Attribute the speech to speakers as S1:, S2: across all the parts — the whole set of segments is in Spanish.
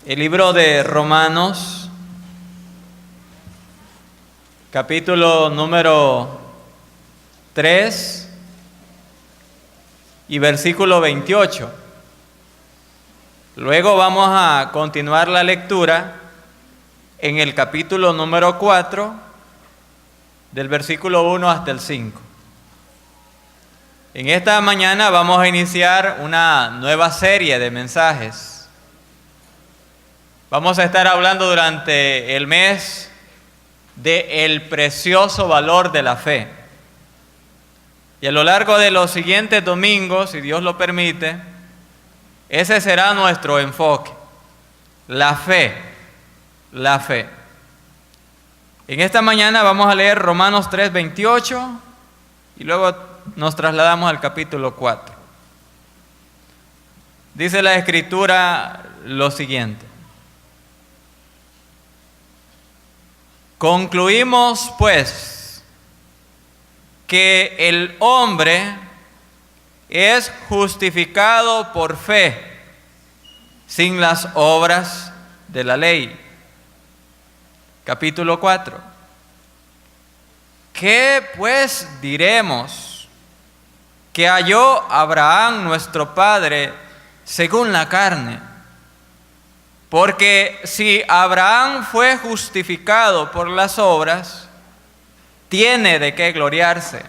S1: El libro de Romanos, capítulo número 3 y versículo 28. Luego vamos a continuar la lectura en el capítulo número 4, del versículo 1 hasta el 5. En esta mañana vamos a iniciar una nueva serie de mensajes. Vamos a estar hablando durante el mes del precioso valor de la fe. Y a lo largo de los siguientes domingos, si Dios lo permite, ese será nuestro enfoque. La fe. La fe. En esta mañana vamos a leer Romanos 3:28 y luego nos trasladamos al capítulo 4. Dice la Escritura lo siguiente. Concluimos, pues, que el hombre es justificado por fe, sin las obras de la ley. Capítulo 4. ¿Qué pues diremos? Que halló Abraham nuestro padre según la carne. Porque si Abraham fue justificado por las obras, tiene de qué gloriarse,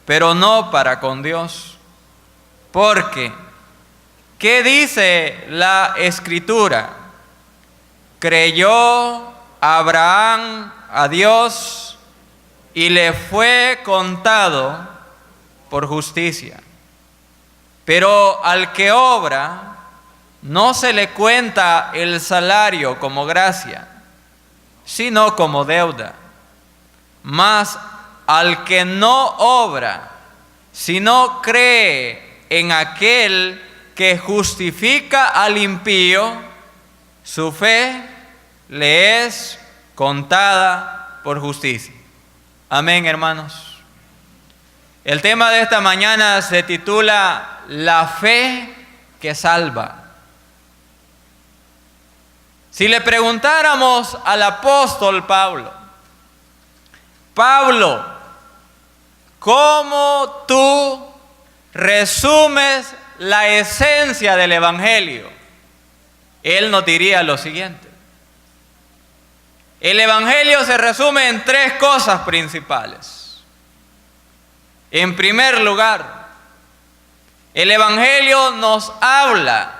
S1: pero no para con Dios. Porque, ¿qué dice la Escritura? Creyó Abraham a Dios y le fue contado por justicia. Pero al que obra, no se le cuenta el salario como gracia, sino como deuda. Mas al que no obra, sino cree en aquel que justifica al impío, su fe le es contada por justicia. Amén, hermanos. El tema de esta mañana se titula La fe que salva. Si le preguntáramos al apóstol Pablo, ¿cómo tú resumes la esencia del Evangelio? Él nos diría lo siguiente. El Evangelio se resume en tres cosas principales. En primer lugar, el Evangelio nos habla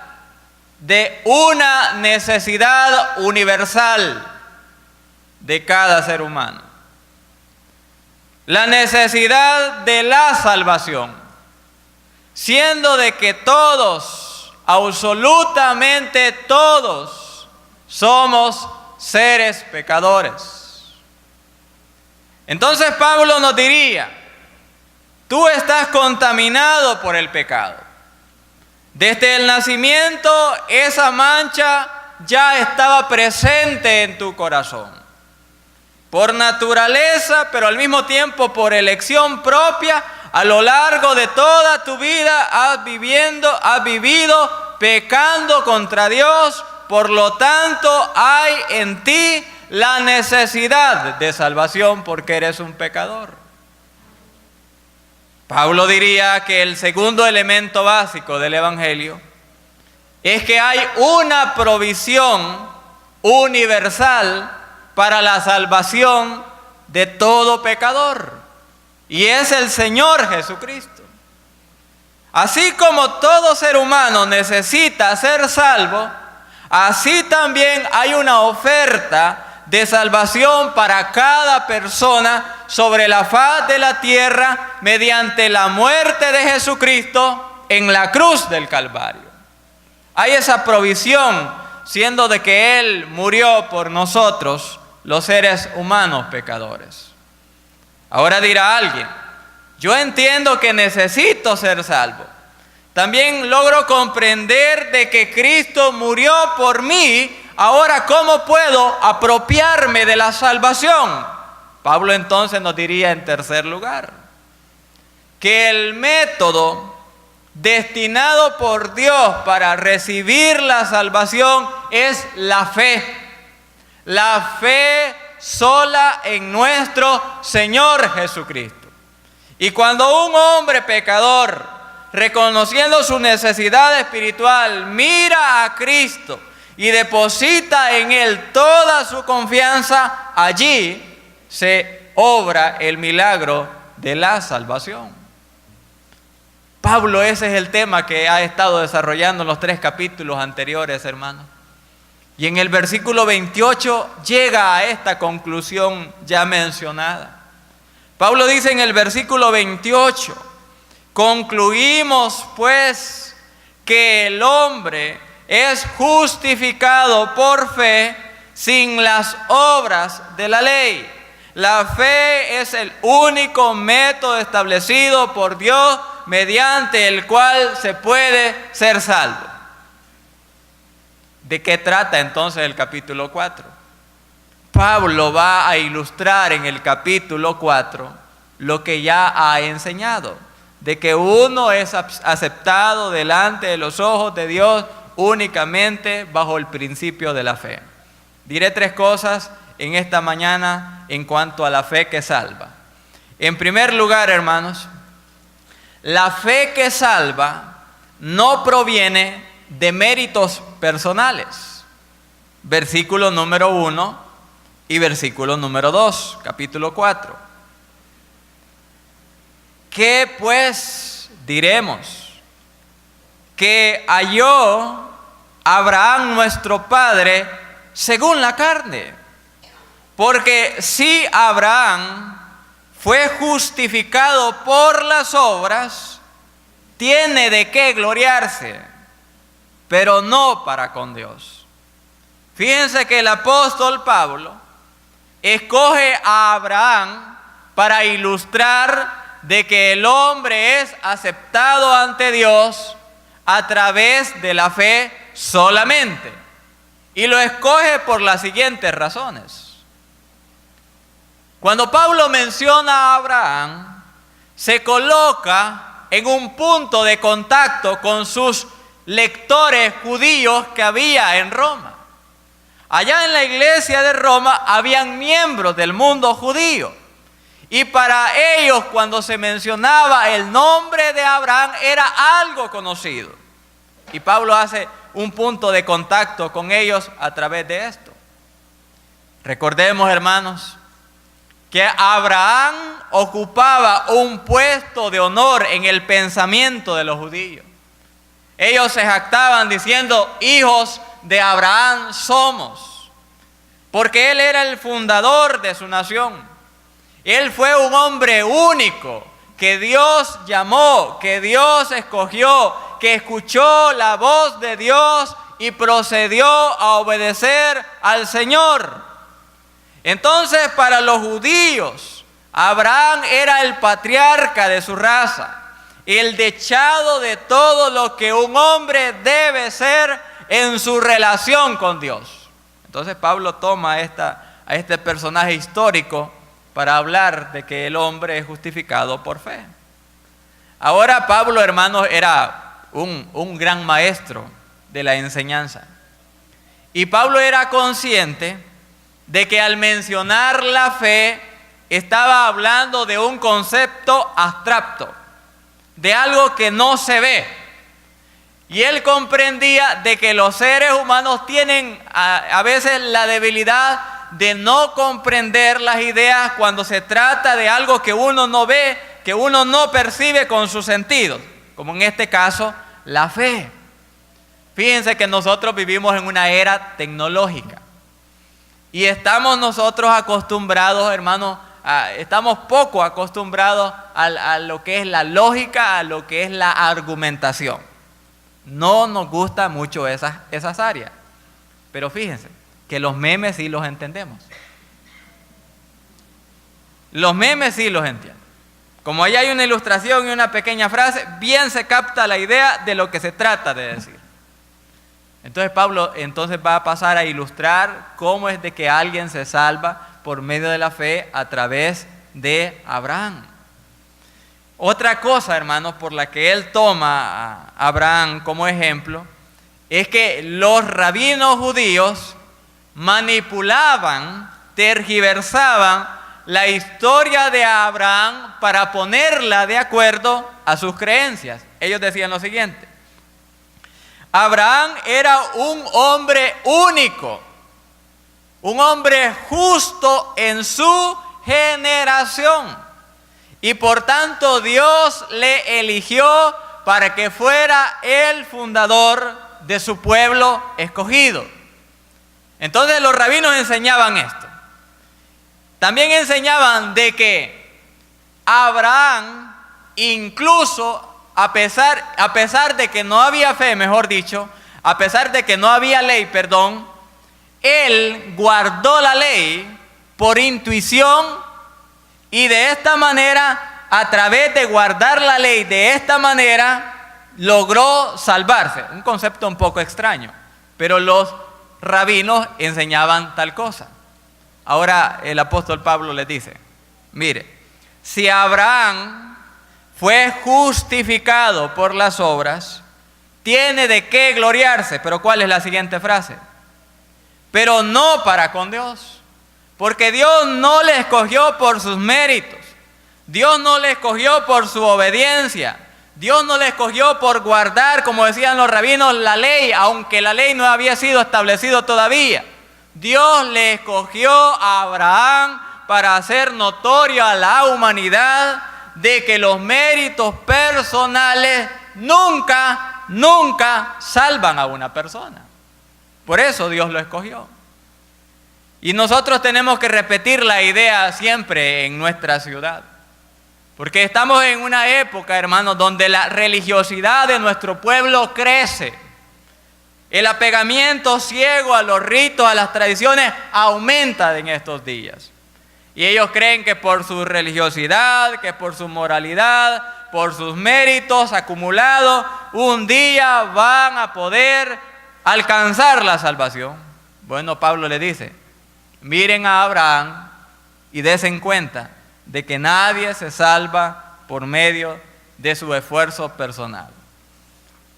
S1: de una necesidad universal de cada ser humano. La necesidad de la salvación, siendo de que todos, absolutamente todos, somos seres pecadores. Entonces Pablo nos diría, tú estás contaminado por el pecado. Desde el nacimiento, esa mancha ya estaba presente en tu corazón. Por naturaleza, pero al mismo tiempo por elección propia, a lo largo de toda tu vida has vivido pecando contra Dios. Por lo tanto, hay en ti la necesidad de salvación porque eres un pecador. Pablo diría que el segundo elemento básico del Evangelio es que hay una provisión universal para la salvación de todo pecador, y es el Señor Jesucristo. Así como todo ser humano necesita ser salvo, así también hay una oferta de salvación para cada persona sobre la faz de la tierra mediante la muerte de Jesucristo en la cruz del Calvario. Hay esa provisión, siendo de que Él murió por nosotros, los seres humanos pecadores. Ahora dirá alguien, yo entiendo que necesito ser salvo. También logro comprender de que Cristo murió por mí. Ahora, ¿cómo puedo apropiarme de la salvación? Pablo entonces nos diría en tercer lugar que el método destinado por Dios para recibir la salvación es la fe. La fe sola en nuestro Señor Jesucristo. Y cuando un hombre pecador, reconociendo su necesidad espiritual, mira a Cristo y deposita en Él toda su confianza, allí se obra el milagro de la salvación. Pablo, ese es el tema que ha estado desarrollando en los 3 capítulos anteriores, hermanos. Y en el versículo 28 llega a esta conclusión ya mencionada. Pablo dice en el versículo 28, concluimos pues que el hombre es justificado por fe sin las obras de la ley. La fe es el único método establecido por Dios mediante el cual se puede ser salvo. ¿De qué trata entonces el capítulo 4? Pablo va a ilustrar en el capítulo 4 lo que ya ha enseñado, de que uno es aceptado delante de los ojos de Dios únicamente bajo el principio de la fe. Diré 3 cosas en esta mañana en cuanto a la fe que salva. En primer lugar, hermanos, la fe que salva no proviene de méritos personales. Versículo número 1 y versículo número 2, capítulo 4. ¿Qué pues diremos? Que halló Abraham nuestro padre según la carne. Porque si Abraham fue justificado por las obras, tiene de qué gloriarse, pero no para con Dios. Fíjense que el apóstol Pablo escoge a Abraham para ilustrar de que el hombre es aceptado ante Dios a través de la fe solamente. Y lo escoge por las siguientes razones. Cuando Pablo menciona a Abraham, se coloca en un punto de contacto con sus lectores judíos que había en Roma. Allá en la iglesia de Roma habían miembros del mundo judío. Y para ellos, cuando se mencionaba el nombre de Abraham, era algo conocido. Y Pablo hace un punto de contacto con ellos a través de esto. Recordemos, hermanos, que Abraham ocupaba un puesto de honor en el pensamiento de los judíos. Ellos se jactaban diciendo, hijos de Abraham somos, porque él era el fundador de su nación. Él fue un hombre único que Dios llamó, que Dios escogió, que escuchó la voz de Dios y procedió a obedecer al Señor. Entonces, para los judíos, Abraham era el patriarca de su raza, el dechado de todo lo que un hombre debe ser en su relación con Dios. Entonces Pablo toma a este personaje histórico para hablar de que el hombre es justificado por fe. Ahora Pablo, hermanos, era un gran maestro de la enseñanza. Y Pablo era consciente de que al mencionar la fe, estaba hablando de un concepto abstracto, de algo que no se ve. Y él comprendía de que los seres humanos tienen a veces la debilidad de no comprender las ideas cuando se trata de algo que uno no ve, que uno no percibe con sus sentidos, como en este caso, la fe. Fíjense que nosotros vivimos en una era tecnológica y estamos nosotros acostumbrados, hermanos, estamos poco acostumbrados a lo que es la lógica, a lo que es la argumentación. No nos gustan mucho esas áreas, pero fíjense que los memes sí los entendemos. Los memes sí los entienden. Como ahí hay una ilustración y una pequeña frase, bien se capta la idea de lo que se trata de decir. Entonces Pablo va a pasar a ilustrar cómo es de que alguien se salva por medio de la fe a través de Abraham. Otra cosa, hermanos, por la que él toma a Abraham como ejemplo, es que los rabinos judíos manipulaban, tergiversaban la historia de Abraham para ponerla de acuerdo a sus creencias. Ellos decían lo siguiente: Abraham era un hombre único, un hombre justo en su generación, y por tanto Dios le eligió para que fuera el fundador de su pueblo escogido. Entonces los rabinos enseñaban esto. También enseñaban de que Abraham, incluso a pesar de que no había fe, mejor dicho, a pesar de que no había ley, perdón, él guardó la ley por intuición, y de esta manera, a través de guardar la ley de esta manera, logró salvarse. Un concepto un poco extraño, pero los rabinos enseñaban tal cosa. Ahora el apóstol Pablo les dice: mire, si Abraham fue justificado por las obras, tiene de qué gloriarse. Pero ¿cuál es la siguiente frase? Pero no para con Dios. Porque Dios no le escogió por sus méritos. Dios no le escogió por su obediencia. Dios no le escogió por guardar, como decían los rabinos, la ley, aunque la ley no había sido establecida todavía. Dios le escogió a Abraham para hacer notorio a la humanidad de que los méritos personales nunca salvan a una persona. Por eso Dios lo escogió. Y nosotros tenemos que repetir la idea siempre en nuestra ciudad. Porque estamos en una época, hermanos, donde la religiosidad de nuestro pueblo crece. El apegamiento ciego a los ritos, a las tradiciones, aumenta en estos días. Y ellos creen que por su religiosidad, que por su moralidad, por sus méritos acumulados, un día van a poder alcanzar la salvación. Bueno, Pablo le dice: miren a Abraham y dense cuenta de que nadie se salva por medio de su esfuerzo personal.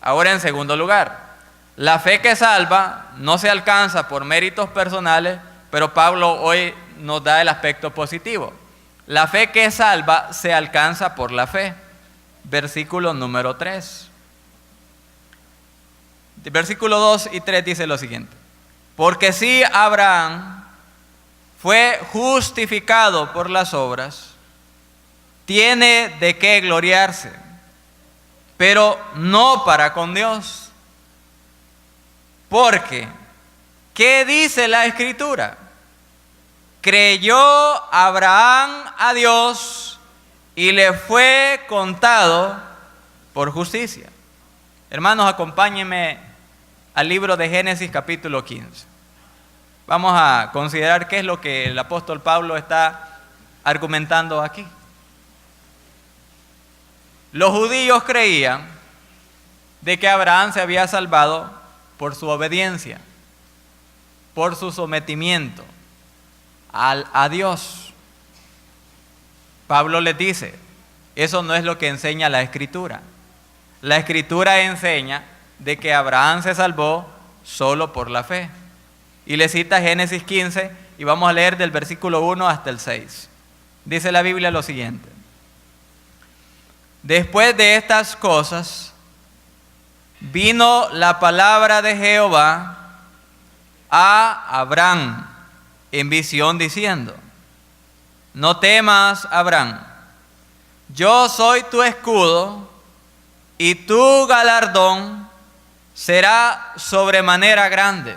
S1: Ahora, en segundo lugar, la fe que salva no se alcanza por méritos personales, pero Pablo hoy nos da el aspecto positivo. La fe que salva se alcanza por la fe. Versículo número 3. Versículo 2 y 3 dice lo siguiente: porque si Abraham fue justificado por las obras, tiene de qué gloriarse, pero no para con Dios. Porque, ¿qué dice la Escritura? Creyó Abraham a Dios y le fue contado por justicia. Hermanos, acompáñenme al libro de Génesis capítulo 15. Vamos a considerar qué es lo que el apóstol Pablo está argumentando aquí. Los judíos creían de que Abraham se había salvado por su obediencia, por su sometimiento a Dios. Pablo les dice: eso no es lo que enseña la Escritura. La Escritura enseña de que Abraham se salvó solo por la fe. Y le cita Génesis 15 y vamos a leer del versículo 1 hasta el 6. Dice la Biblia lo siguiente: después de estas cosas, vino la palabra de Jehová a Abraham en visión diciendo: no temas, Abraham, yo soy tu escudo y tu galardón será sobremanera grande.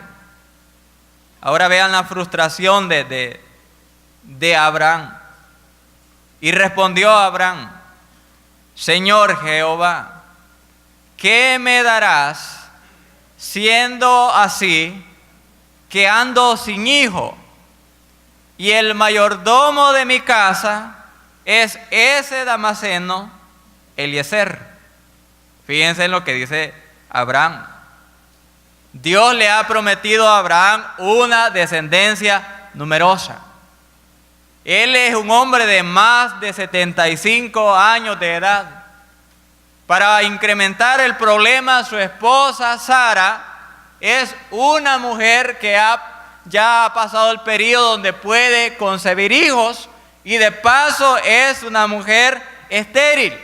S1: Ahora vean la frustración de Abraham. Y respondió Abraham: Señor Jehová, ¿qué me darás siendo así que ando sin hijo? Y el mayordomo de mi casa es ese Damaseno, Eliezer. Fíjense en lo que dice Abraham. Dios le ha prometido a Abraham una descendencia numerosa. Él es un hombre de más de 75 años de edad. Para incrementar el problema, su esposa Sara es una mujer que ya ha pasado el periodo donde puede concebir hijos y de paso es una mujer estéril.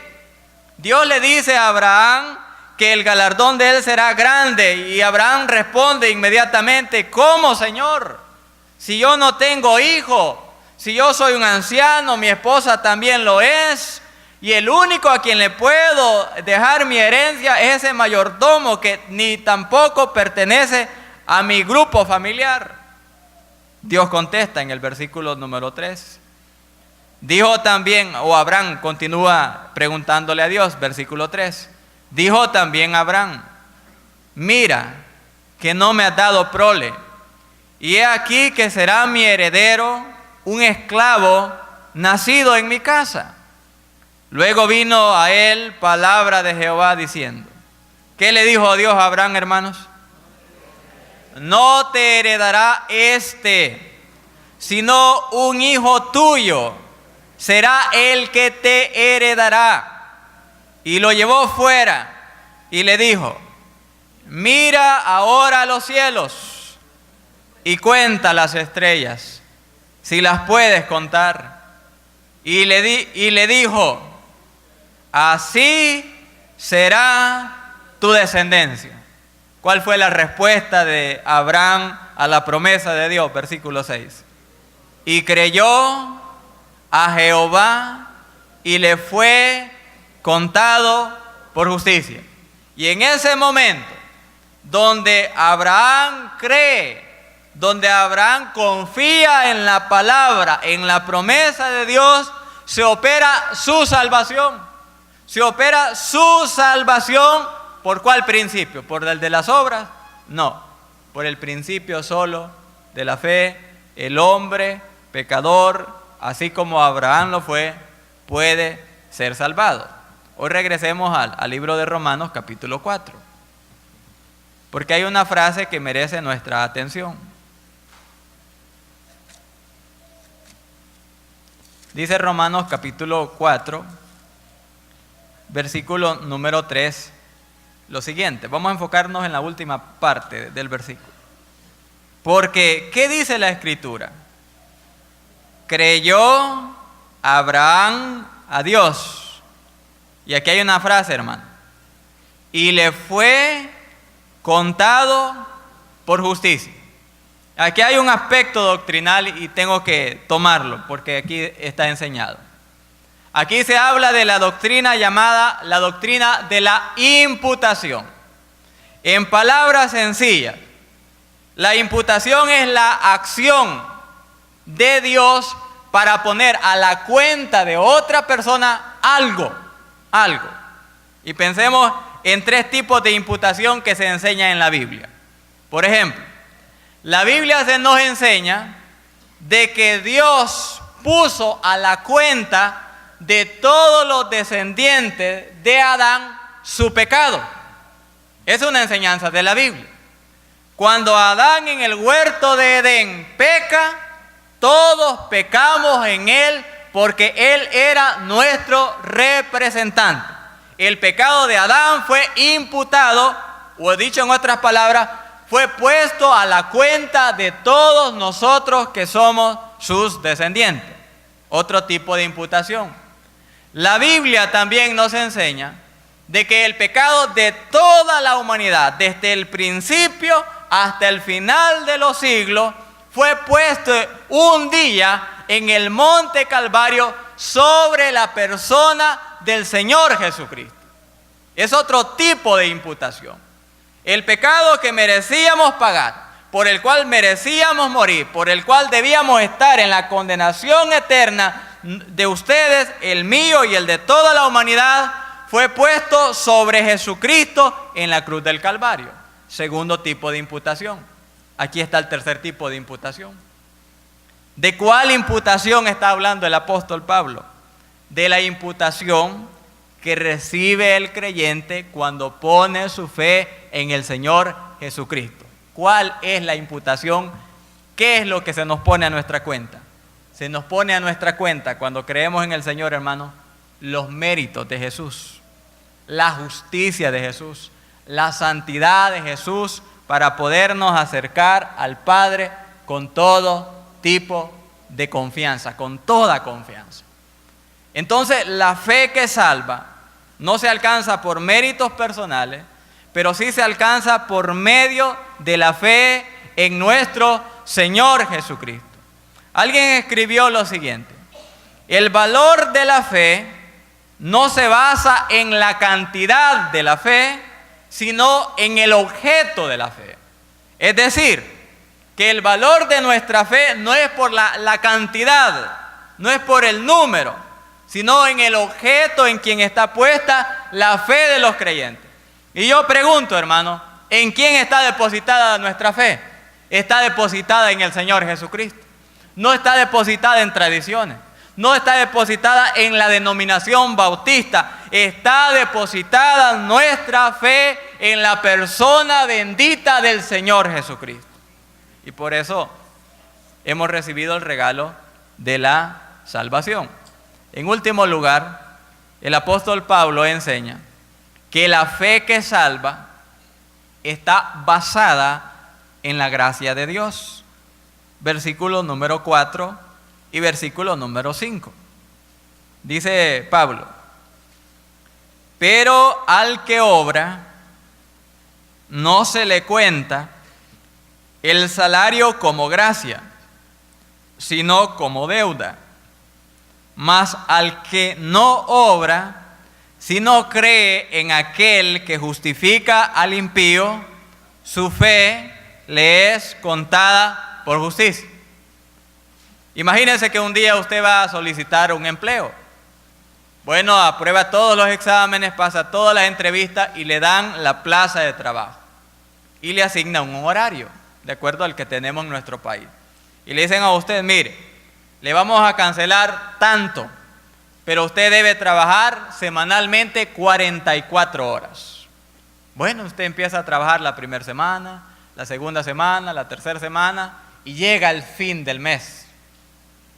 S1: Dios le dice a Abraham que el galardón de él será grande y Abraham responde inmediatamente: ¿cómo, Señor? Si yo no tengo hijo, si yo soy un anciano, mi esposa también lo es, y el único a quien le puedo dejar mi herencia es ese mayordomo que ni tampoco pertenece a mi grupo familiar. Dios contesta en el versículo número 3. Dijo también, o Abraham continúa preguntándole a Dios, versículo 3. Dijo también Abraham: mira que no me has dado prole, y he aquí que será mi heredero un esclavo nacido en mi casa. Luego vino a él palabra de Jehová diciendo. ¿Qué le dijo Dios a Abraham, hermanos? No te heredará sino un hijo tuyo será el que te heredará. Y lo llevó fuera y le dijo: mira ahora los cielos y cuenta las estrellas, si las puedes contar. Y le dijo: así será tu descendencia. ¿Cuál fue la respuesta de Abraham a la promesa de Dios? Versículo 6. Y creyó a Jehová y le fue contado por justicia. Y en ese momento, donde Abraham cree, donde Abraham confía en la palabra, en la promesa de Dios, se opera su salvación. Se opera su salvación. ¿Por cuál principio? ¿Por el de las obras? No, por el principio solo de la fe. El hombre pecador, así como Abraham lo fue, puede ser salvado. Hoy regresemos al libro de Romanos capítulo 4, porque hay una frase que merece nuestra atención. Dice Romanos capítulo 4, versículo número 3, lo siguiente. Vamos a enfocarnos en la última parte del versículo. Porque, ¿qué dice la Escritura? Creyó Abraham a Dios. Y aquí hay una frase, hermano. Y le fue contado por justicia. Aquí hay un aspecto doctrinal y tengo que tomarlo porque aquí está enseñado. Aquí se habla de la doctrina llamada la doctrina de la imputación. En palabras sencillas, la imputación es la acción de Dios para poner a la cuenta de otra persona algo. Y pensemos en 3 tipos de imputación que se enseñan en la Biblia. Por ejemplo, la Biblia se nos enseña de que Dios puso a la cuenta de todos los descendientes de Adán su pecado. Es una enseñanza de la Biblia. Cuando Adán en el huerto de Edén peca, todos pecamos en él porque él era nuestro representante. El pecado de Adán fue imputado, o dicho en otras palabras, fue puesto a la cuenta de todos nosotros que somos sus descendientes. Otro tipo de imputación. La Biblia también nos enseña de que el pecado de toda la humanidad, desde el principio hasta el final de los siglos, fue puesto un día en el monte Calvario sobre la persona del Señor Jesucristo. Es otro tipo de imputación. El pecado que merecíamos pagar, por el cual merecíamos morir, por el cual debíamos estar en la condenación eterna de ustedes, el mío y el de toda la humanidad, fue puesto sobre Jesucristo en la cruz del Calvario. Segundo tipo de imputación. Aquí está el tercer tipo de imputación. ¿De cuál imputación está hablando el apóstol Pablo? De la imputación que recibe el creyente cuando pone su fe en el Señor Jesucristo. ¿Cuál es la imputación? ¿Qué es lo que se nos pone a nuestra cuenta? se nos pone a nuestra cuenta cuando creemos en el Señor, hermano, los méritos de Jesús, la justicia de Jesús, la santidad de Jesús para podernos acercar al Padre con todo tipo de confianza, con toda confianza. Entonces, la fe que salva no se alcanza por méritos personales, pero sí se alcanza por medio de la fe en nuestro Señor Jesucristo. Alguien escribió lo siguiente: el valor de la fe no se basa en la cantidad de la fe, sino en el objeto de la fe. Es decir, que el valor de nuestra fe no es por la cantidad, no es por el número, sino en el objeto en quien está puesta la fe de los creyentes. Y yo pregunto, hermano, ¿en quién está depositada nuestra fe? Está depositada en el Señor Jesucristo. No está depositada en tradiciones. No está depositada en la denominación bautista. Está depositada nuestra fe en la persona bendita del Señor Jesucristo. Y por eso hemos recibido el regalo de la salvación. En último lugar, el apóstol Pablo enseña que la fe que salva está basada en la gracia de Dios. Versículo número 4 y versículo número 5. Dice Pablo: pero al que obra no se le cuenta el salario como gracia, sino como deuda. Mas al que no obra, sino cree en aquel que justifica al impío, su fe le es contada por justicia. Imagínense que un día usted va a solicitar un empleo. Bueno, aprueba todos los exámenes, pasa todas las entrevistas y le dan la plaza de trabajo. Y le asignan un horario, de acuerdo al que tenemos en nuestro país. Y le dicen a usted: mire, le vamos a cancelar tanto, pero usted debe trabajar semanalmente 44 horas. Bueno, usted empieza a trabajar la primera semana, la segunda semana, la tercera semana, y llega el fin del mes.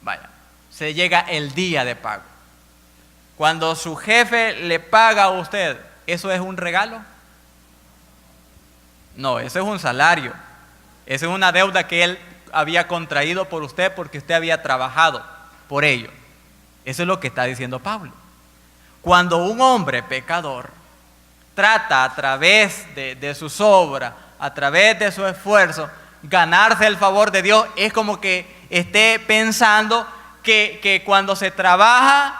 S1: Vaya, se llega el día de pago. Cuando su jefe le paga a usted, ¿eso es un regalo? No, eso es un salario. Eso es una deuda que él había contraído por usted porque usted había trabajado por ello. Eso es lo que está diciendo Pablo. Cuando un hombre pecador trata a través de sus obras, a través de su esfuerzo, ganarse el favor de Dios, es como que esté pensando que cuando se trabaja,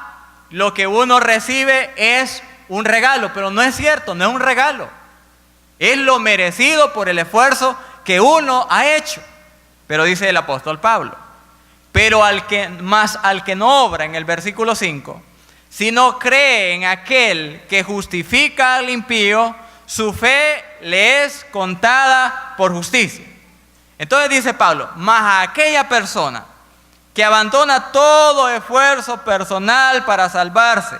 S1: lo que uno recibe es un regalo, pero no es cierto, no es un regalo. Es lo merecido por el esfuerzo que uno ha hecho. Pero dice el apóstol Pablo: pero al que no obra, en el versículo 5, si no cree en aquel que justifica al impío, su fe le es contada por justicia. Entonces dice Pablo: mas a aquella persona que abandona todo esfuerzo personal para salvarse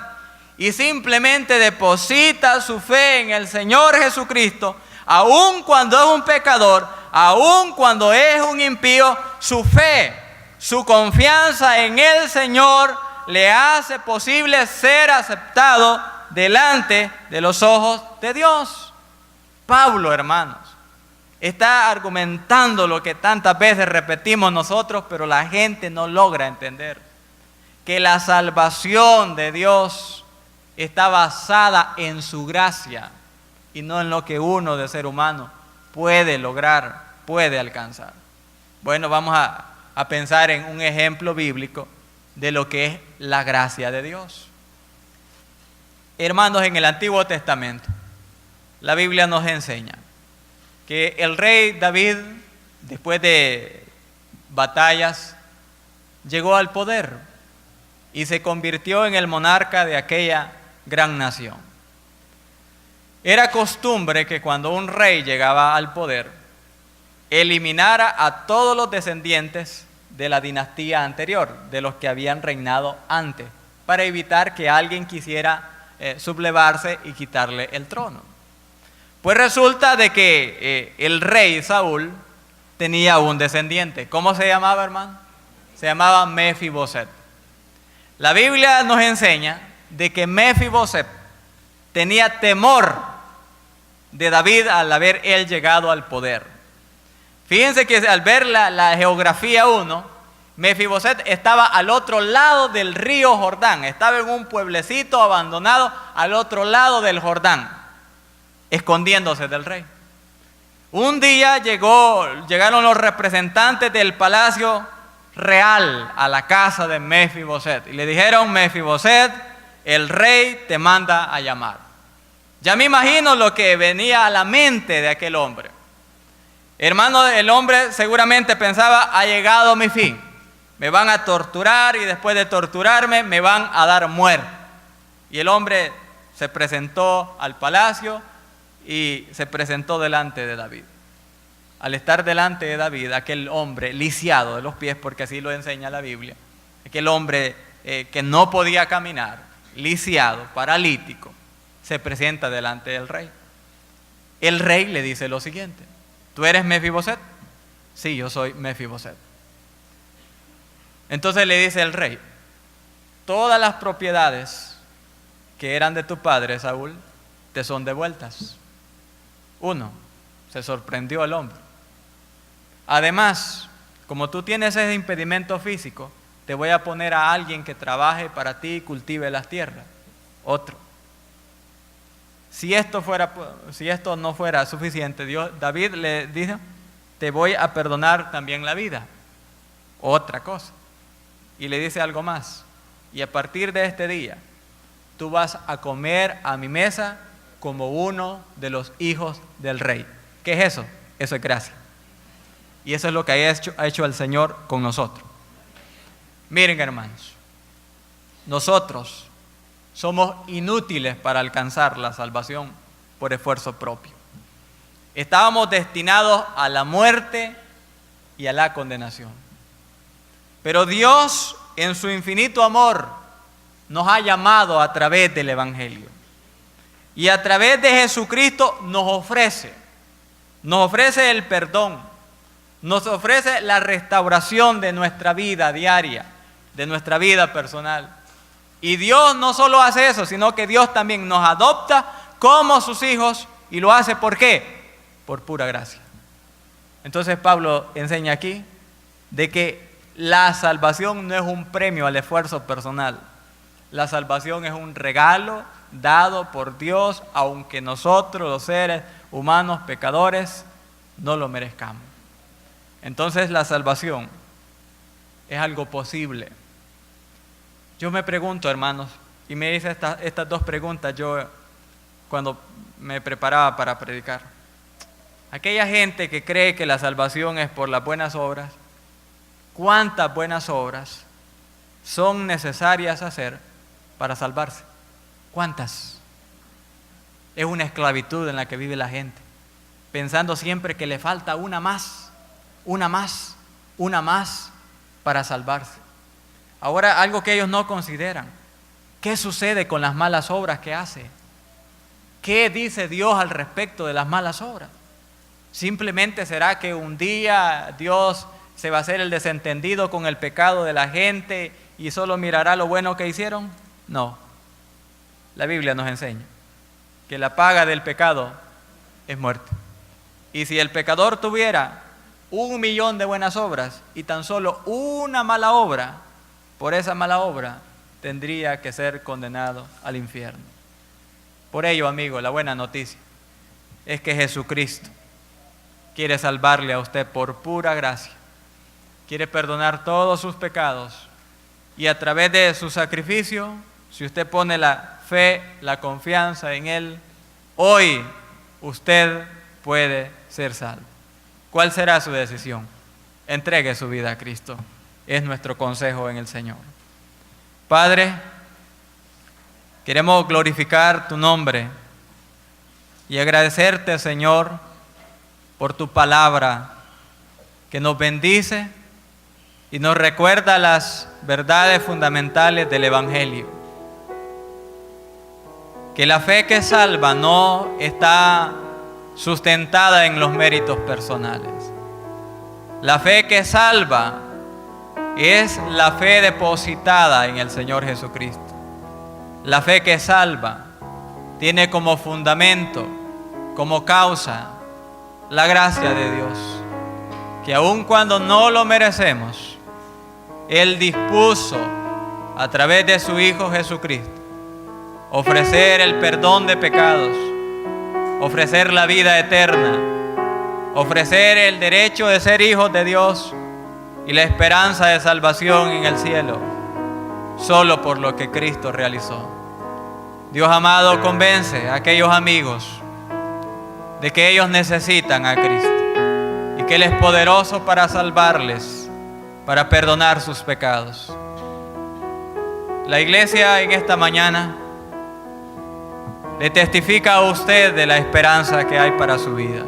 S1: y simplemente deposita su fe en el Señor Jesucristo, aun cuando es un pecador, aun cuando es un impío, su fe, su confianza en el Señor le hace posible ser aceptado delante de los ojos de Dios. Pablo, hermanos, está argumentando lo que tantas veces repetimos nosotros, pero la gente no logra entender: que la salvación de Dios está basada en su gracia y no en lo que uno de ser humano puede lograr, puede alcanzar. Bueno, vamos a pensar en un ejemplo bíblico de lo que es la gracia de Dios. Hermanos, en el Antiguo Testamento, la Biblia nos enseña que el rey David, después de batallas, llegó al poder y se convirtió en el monarca de aquella gran nación. Era costumbre que cuando un rey llegaba al poder, eliminara a todos los descendientes de la dinastía anterior, de los que habían reinado antes, para evitar que alguien quisiera sublevarse y quitarle el trono. Pues resulta de que el rey Saúl tenía un descendiente. ¿Cómo se llamaba, hermano? se llamaba Mefiboset. La Biblia nos enseña de que Mefiboset tenía temor de David al haber él llegado al poder. Fíjense que al ver la geografía 1, Mefiboset estaba al otro lado del río Jordán, estaba en un pueblecito abandonado al otro lado del Jordán, escondiéndose del rey. Un día llegaron los representantes del palacio real a la casa de Mefiboset y le dijeron: Mefiboset, el rey te manda a llamar. Ya me imagino lo que venía a la mente de aquel hombre. Hermano, el hombre seguramente pensaba: ha llegado mi fin, me van a torturar y después de torturarme me van a dar muerte. Y el hombre se presentó al palacio y se presentó delante de David. Al estar delante de David, aquel hombre lisiado de los pies, porque así lo enseña la Biblia, aquel hombre que no podía caminar, lisiado, paralítico, se presenta delante del rey. El rey le dice lo siguiente: ¿tú eres Mefiboset? Sí, yo soy Mefiboset. Entonces le dice el rey: todas las propiedades que eran de tu padre Saúl te son devueltas. Se sorprendió el hombre. Además, como tú tienes ese impedimento físico, te voy a poner a alguien que trabaje para ti y cultive las tierras. Si esto no fuera suficiente, David le dijo: te voy a perdonar también la vida. Otra cosa. Y le dice algo más: y a partir de este día, tú vas a comer a mi mesa como uno de los hijos del rey. ¿Qué es eso? Eso es gracia. Y eso es lo que ha hecho el Señor con nosotros. Miren, hermanos, nosotros somos inútiles para alcanzar la salvación por esfuerzo propio. Estábamos destinados a la muerte y a la condenación. Pero Dios, en su infinito amor, nos ha llamado a través del Evangelio. Y a través de Jesucristo nos ofrece el perdón, nos ofrece la restauración de nuestra vida diaria, de nuestra vida personal. Y Dios no solo hace eso, sino que Dios también nos adopta como sus hijos. ¿Y lo hace por qué? Por pura gracia. Entonces Pablo enseña aquí de que la salvación no es un premio al esfuerzo personal. La salvación es un regalo dado por Dios, aunque nosotros, los seres humanos pecadores, no lo merezcamos. Entonces la salvación es algo posible. Yo me pregunto, hermanos, y me hice estas dos preguntas yo cuando me preparaba para predicar. Aquella gente que cree que la salvación es por las buenas obras, ¿cuántas buenas obras son necesarias hacer para salvarse? ¿Cuántas? Es una esclavitud en la que vive la gente, pensando siempre que le falta una más para salvarse. Ahora, algo que ellos no consideran: ¿qué sucede con las malas obras que hace? ¿Qué dice Dios al respecto de las malas obras? ¿Simplemente será que un día Dios se va a hacer el desentendido con el pecado de la gente y solo mirará lo bueno que hicieron? No. La Biblia nos enseña que la paga del pecado es muerte. Y si el pecador tuviera 1,000,000 de buenas obras y tan solo una mala obra, por esa mala obra tendría que ser condenado al infierno. Por ello, amigo, la buena noticia es que Jesucristo quiere salvarle a usted por pura gracia. Quiere perdonar todos sus pecados y a través de su sacrificio, si usted pone la fe, la confianza en Él, hoy usted puede ser salvo. ¿Cuál será su decisión? Entregue su vida a Cristo. Es nuestro consejo en el Señor. Padre, queremos glorificar tu nombre y agradecerte, Señor, por tu palabra que nos bendice y nos recuerda las verdades fundamentales del Evangelio. Que la fe que salva no está sustentada en los méritos personales. La fe que salva es la fe depositada en el Señor Jesucristo. La fe que salva tiene como fundamento, como causa, la gracia de Dios, que aun cuando no lo merecemos, Él dispuso a través de su Hijo Jesucristo ofrecer el perdón de pecados, ofrecer la vida eterna, ofrecer el derecho de ser hijos de Dios y la esperanza de salvación en el cielo, solo por lo que Cristo realizó. Dios amado, convence a aquellos amigos de que ellos necesitan a Cristo y que Él es poderoso para salvarles, para perdonar sus pecados. La iglesia en esta mañana le testifica a usted de la esperanza que hay para su vida.